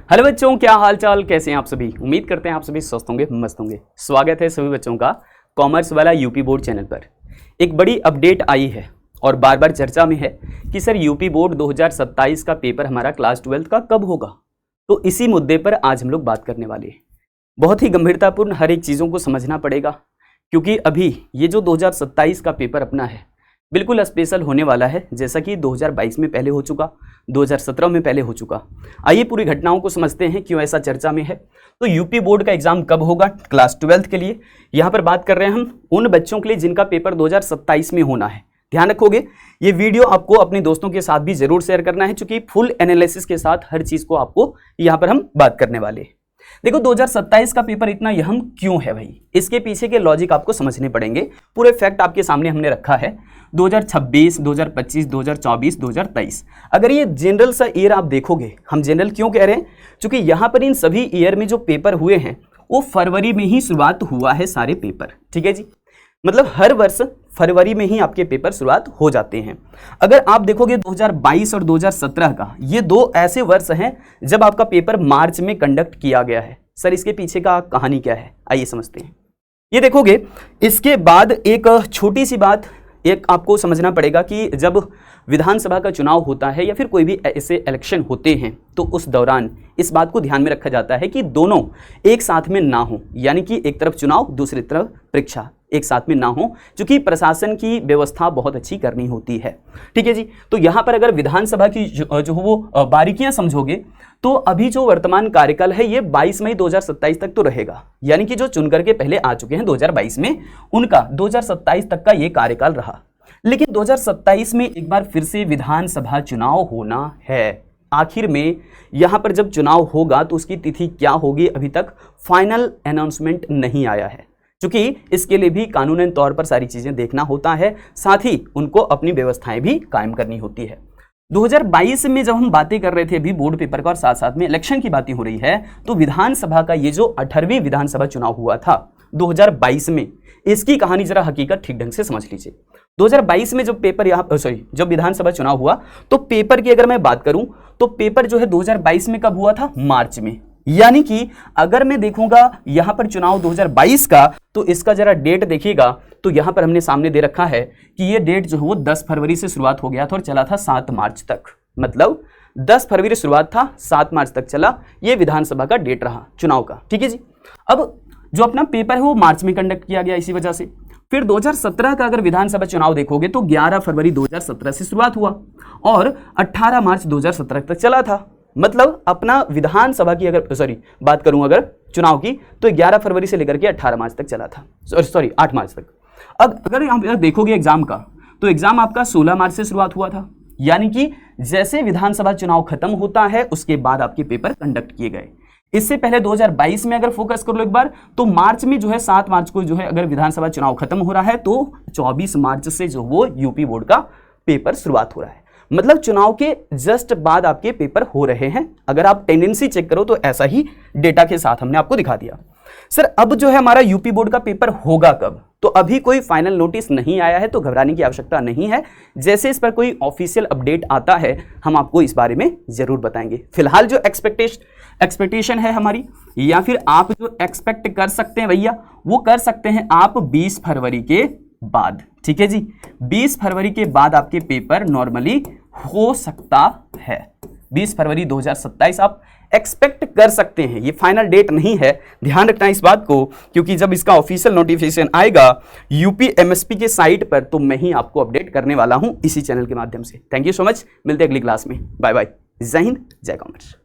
Hello बच्चों, क्या हाल चाल, कैसे हैं आप सभी। उम्मीद करते हैं आप सभी स्वस्थ होंगे, मस्त होंगे। स्वागत है सभी बच्चों का कॉमर्स वाला यूपी बोर्ड चैनल पर। एक बड़ी अपडेट आई है और बार बार चर्चा में है कि सर यूपी बोर्ड 2027 का पेपर हमारा क्लास 12 का कब होगा। तो इसी मुद्दे पर आज हम लोग बात करने वाले हैं। बहुत ही गंभीरतापूर्ण हर एक चीज़ों को समझना पड़ेगा, क्योंकि अभी ये जो 2027 का पेपर अपना है बिल्कुल स्पेशल होने वाला है, जैसा कि 2022 में पहले हो चुका, 2017 में पहले हो चुका। आइए पूरी घटनाओं को समझते हैं क्यों ऐसा चर्चा में है। तो यूपी बोर्ड का एग्जाम कब होगा क्लास 12 के लिए, यहाँ पर बात कर रहे हैं हम उन बच्चों के लिए जिनका पेपर 2027 में होना है। ध्यान रखोगे, ये वीडियो आपको अपने दोस्तों के साथ भी जरूर शेयर करना है, क्योंकि फुल एनालिसिस के साथ हर चीज़ को आपको यहाँ पर हम बात करने वाले हैं। देखो 2027 का पेपर इतना अहम क्यों है भाई, इसके पीछे के लॉजिक आपको समझने पड़ेंगे। पूरे फैक्ट आपके सामने हमने रखा है। 2026, 2025, 2024, 2023, अगर ये जनरल सा ईयर आप देखोगे, हम जनरल क्यों कह रहे हैं, क्योंकि यहाँ पर इन सभी ईयर में जो पेपर हुए हैं वो फरवरी में ही शुरुआत हुआ है सारे पेपर। ठीक है जी, मतलब हर वर्ष फरवरी में ही आपके पेपर शुरुआत हो जाते हैं। अगर आप देखोगे 2022 और 2017 का, ये दो ऐसे वर्ष हैं जब आपका पेपर मार्च में कंडक्ट किया गया है। सर इसके पीछे का कहानी क्या है, आइए समझते हैं। ये देखोगे, इसके बाद एक छोटी सी बात एक आपको समझना पड़ेगा कि जब विधानसभा का चुनाव होता है या फिर कोई भी ऐसे इलेक्शन होते हैं तो उस दौरान इस बात को ध्यान में रखा जाता है कि दोनों एक साथ में ना हो, यानी कि एक तरफ चुनाव दूसरी तरफ परीक्षा एक साथ में ना हो, क्योंकि प्रशासन की व्यवस्था बहुत अच्छी करनी होती है। ठीक है जी, तो यहाँ पर अगर विधानसभा की जो वो बारीकियां समझोगे तो अभी जो वर्तमान कार्यकाल है ये 22 मई 2027 तक तो रहेगा, यानी कि जो चुनकर के पहले आ चुके हैं 2022 में, उनका 2027 तक का ये कार्यकाल रहा। लेकिन 2027 में एक बार फिर से विधानसभा चुनाव होना है। आखिर में यहाँ पर जब चुनाव होगा तो उसकी तिथि क्या होगी, अभी तक फाइनल अनाउंसमेंट नहीं आया है, क्योंकि इसके लिए भी कानूनन तौर पर सारी चीज़ें देखना होता है, साथ ही उनको अपनी व्यवस्थाएं भी कायम करनी होती है। 2022 में जब हम बातें कर रहे थे अभी बोर्ड पेपर का और साथ साथ में इलेक्शन की बातें हो रही है, तो विधानसभा का ये जो 18वीं विधानसभा चुनाव हुआ था 2022 में, इसकी कहानी जरा हकीकत ठीक ढंग से समझ लीजिए। 2022 में जब पेपर जब विधानसभा चुनाव हुआ तो पेपर की अगर मैं बात करूं तो पेपर जो है 2022 में कब हुआ था, मार्च में। यानी कि अगर मैं देखूंगा यहां पर चुनाव 2022 का, तो इसका जरा डेट देखिएगा, तो यहां पर हमने सामने दे रखा है कि ये डेट जो है वो 10 फरवरी से शुरुआत हो गया था और चला था 7 मार्च तक। मतलब 10 फरवरी शुरुआत था, 7 मार्च तक चला, ये विधानसभा का डेट रहा चुनाव का। ठीक है जी, अब जो अपना पेपर है वो मार्च में कंडक्ट किया गया इसी वजह से। फिर 2017 का अगर विधानसभा चुनाव देखोगे तो 11 फरवरी 2017 से शुरुआत हुआ और 18 मार्च 2017 तक चला था। मतलब अपना विधानसभा की अगर बात करूं अगर चुनाव की, तो 11 फरवरी से लेकर के 18 मार्च तक चला था, 8 मार्च तक। अब अगर यहाँ देखोगे एग्जाम का, तो एग्जाम आपका 16 मार्च से शुरुआत हुआ था, यानी कि जैसे विधानसभा चुनाव खत्म होता है उसके बाद आपके पेपर कंडक्ट किए गए। इससे पहले 2022 में अगर फोकस कर लो एक बार, तो मार्च में जो है 7 मार्च को जो है अगर विधानसभा चुनाव खत्म हो रहा है तो 24 मार्च से जो वो यूपी बोर्ड का पेपर शुरुआत हो रहा है। मतलब चुनाव के जस्ट बाद आपके पेपर हो रहे हैं। अगर आप टेंडेंसी चेक करो तो ऐसा ही डेटा के साथ हमने आपको दिखा दिया। सर अब जो है हमारा यूपी बोर्ड का पेपर होगा कब, तो अभी कोई फाइनल नोटिस नहीं आया है, तो घबराने की आवश्यकता नहीं है। जैसे इस पर कोई ऑफिशियल अपडेट आता है हम आपको इस बारे में जरूर बताएंगे। फिलहाल जो एक्सपेक्टेशन है हमारी, या फिर आप जो एक्सपेक्ट कर सकते हैं भैया, वो कर सकते हैं आप 20 फरवरी के बाद। ठीक है जी, 20 फरवरी के बाद आपके पेपर नॉर्मली हो सकता है। 20 फरवरी 2027 आप एक्सपेक्ट कर सकते हैं, ये फाइनल डेट नहीं है, ध्यान रखना इस बात को, क्योंकि जब इसका ऑफिशियल नोटिफिकेशन आएगा यूपी एमएसपी के साइट पर तो मैं ही आपको अपडेट करने वाला हूं इसी चैनल के माध्यम से। थैंक यू सो मच, मिलते हैं अगली क्लास में। बाय बाय, जय हिंद, जय कॉमर्स।